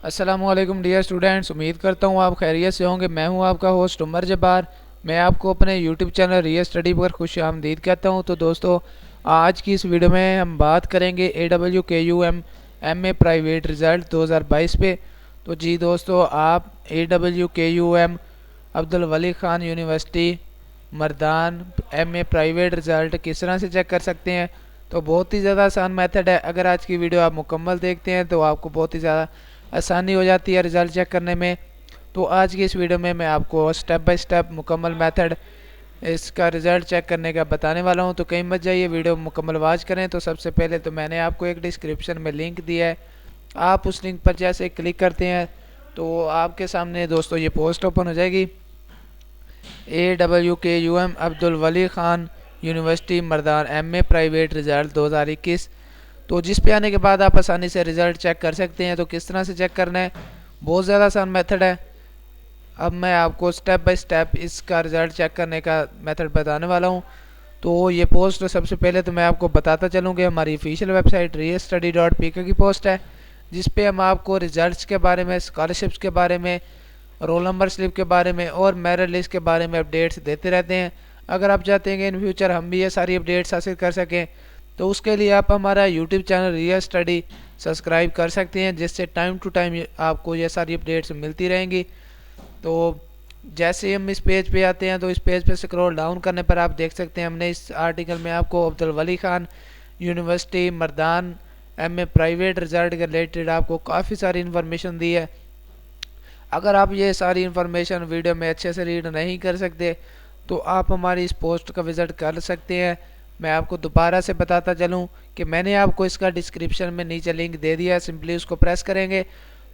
अस्सलामुअलैकुम dear students, उम्मीद करता हूँ आप खैरियत से होंगे। मैं हूँ आपका होस्ट उमर जब्बार। मैं आपको अपने यूट्यूब चैनल रियल स्टडी पर खुश आमदीद कहता हूँ। तो दोस्तों, आज की इस वीडियो में हम बात करेंगे AWKUM MA प्राइवेट रिज़ल्ट 2022 पे। तो जी दोस्तों, आप AWKUM Abdul Wali Khan university Mardan MA private result किस तरह से चेक कर सकते हैं। तो बहुत ही ज़्यादा आसान मेथड है। अगर आज की वीडियो आप मुकम्मल देखते हैं तो आपको बहुत ही ज़्यादा आसानी हो जाती है रिज़ल्ट चेक करने में। तो आज की इस वीडियो में मैं आपको स्टेप बाय स्टेप मुकम्मल मेथड इसका रिज़ल्ट चेक करने का बताने वाला हूं। तो कहीं मत जाइए, वीडियो मुकम्मल वॉच करें। तो सबसे पहले तो मैंने आपको एक डिस्क्रिप्शन में लिंक दिया है, आप उस लिंक पर जैसे क्लिक करते हैं तो आपके सामने दोस्तों ये पोस्ट ओपन हो जाएगी। AWKUM Abdul Wali Khan university Mardan MA private result 2021। तो जिस पे आने के बाद आप आसानी से रिज़ल्ट चेक कर सकते हैं। तो किस तरह से चेक करना है, बहुत ज़्यादा आसान मेथड है। अब मैं आपको स्टेप बाय स्टेप इसका रिज़ल्ट चेक करने का मेथड बताने वाला हूं। तो ये पोस्ट सबसे पहले तो मैं आपको बताता चलूँ कि हमारी ऑफिशियल वेबसाइट realstudy.pk की पोस्ट है, जिस पे हम आपको रिज़ल्ट्स के बारे में, स्कॉलरशिप्स के बारे में, रोल नंबर स्लिप के बारे में और मेरिट लिस्ट के बारे में अपडेट्स देते रहते हैं। अगर आप चाहते हैं कि इन फ्यूचर हम भी ये सारी अपडेट्स हासिल कर सकें तो उसके लिए आप हमारा YouTube channel real study subscribe कर सकते हैं, जिससे टाइम टू टाइम आपको ये सारी अपडेट्स मिलती रहेंगी। तो जैसे हम इस पेज पे आते हैं तो इस पेज पे स्क्रॉल डाउन करने पर आप देख सकते हैं हमने इस आर्टिकल में आपको Abdul Wali Khan university Mardan MA private result के रिलेटेड आपको काफ़ी सारी इन्फॉर्मेशन दी है। अगर आप ये सारी इन्फॉर्मेशन वीडियो में अच्छे से रीड नहीं कर सकते तो आप हमारी इस पोस्ट का विज़िट कर सकते हैं। मैं आपको दोबारा से बताता चलूं कि मैंने आपको इसका डिस्क्रिप्शन में नीचे लिंक दे दिया है। सिंपली उसको प्रेस करेंगे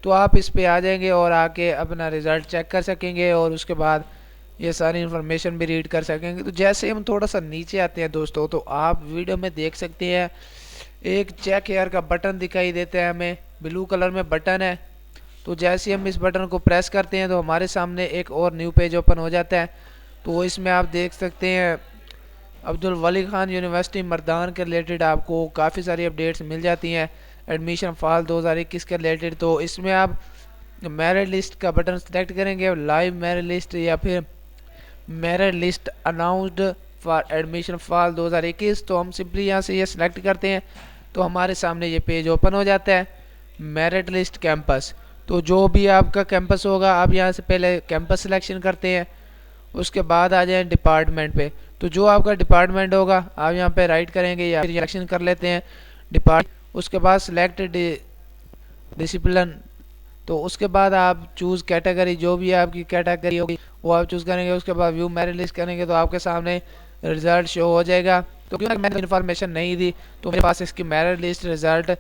तो आप इस पे आ जाएंगे और आके अपना रिज़ल्ट चेक कर सकेंगे और उसके बाद ये सारी इन्फॉर्मेशन भी रीड कर सकेंगे। तो जैसे हम थोड़ा सा नीचे आते हैं दोस्तों, तो आप वीडियो में देख सकते हैं एक चेक हेयर का बटन दिखाई देता है, हमें ब्लू कलर में बटन है। तो जैसे हम इस बटन को प्रेस करते हैं तो हमारे सामने एक और न्यू पेज ओपन हो जाता है। तो इसमें आप देख सकते हैं अब्दुल वली ख़ान यूनिवर्सिटी मर्दान के रिलेटेड आपको काफ़ी सारी अपडेट्स मिल जाती हैं। एडमिशन फॉल 2021 के रिलेटेड, तो इसमें आप मेरिट लिस्ट का बटन सेलेक्ट करेंगे, लाइव मेरिट लिस्ट या फिर merit list announced for admission fall 2021। तो हम सिंपली यहाँ से ये सिलेक्ट करते हैं तो हमारे सामने ये पेज ओपन हो जाता है, मेरिट लिस्ट कैंपस। तो जो भी आपका कैंपस होगा आप यहाँ से पहले कैंपस सिलेक्शन करते हैं, उसके बाद आ जाए डिपार्टमेंट पे। तो जो आपका डिपार्टमेंट होगा आप यहाँ पे राइट करेंगे या फिर सिलेक्शन कर लेते हैं डिपार्टमेंट। उसके बाद सिलेक्ट डिसिप्लिन, तो उसके बाद आप चूज़ कैटेगरी, जो भी आपकी कैटेगरी होगी वो आप चूज़ करेंगे। उसके बाद व्यू मेरिट लिस्ट करेंगे तो आपके सामने रिजल्ट शो हो जाएगा। तो क्योंकि मैंने इन्फॉर्मेशन नहीं दी तो मेरे पास इसकी मेरिट लिस्ट रिजल्ट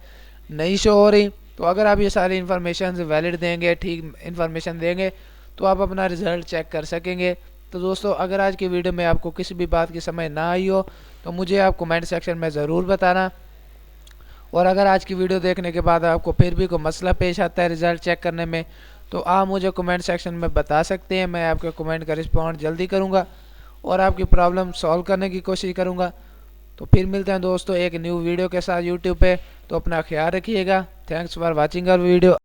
नहीं शो हो रही। तो अगर आप ये सारी इन्फॉर्मेशन वैलिड देंगे, ठीक इन्फॉर्मेशन देंगे, तो आप अपना रिजल्ट चेक कर सकेंगे। तो दोस्तों, अगर आज की वीडियो में आपको किसी भी बात की समझ ना आई हो तो मुझे आप कमेंट सेक्शन में ज़रूर बताना। और अगर आज की वीडियो देखने के बाद आपको फिर भी कोई मसला पेश आता है रिज़ल्ट चेक करने में तो आप मुझे कमेंट सेक्शन में बता सकते हैं। मैं आपके कमेंट का रिस्पॉन्ड जल्दी करूँगा और आपकी प्रॉब्लम सॉल्व करने की कोशिश करूँगा। तो फिर मिलते हैं दोस्तों एक न्यू वीडियो के साथ यूट्यूब पे। तो अपना ख्याल रखिएगा। Thanks for watching our video.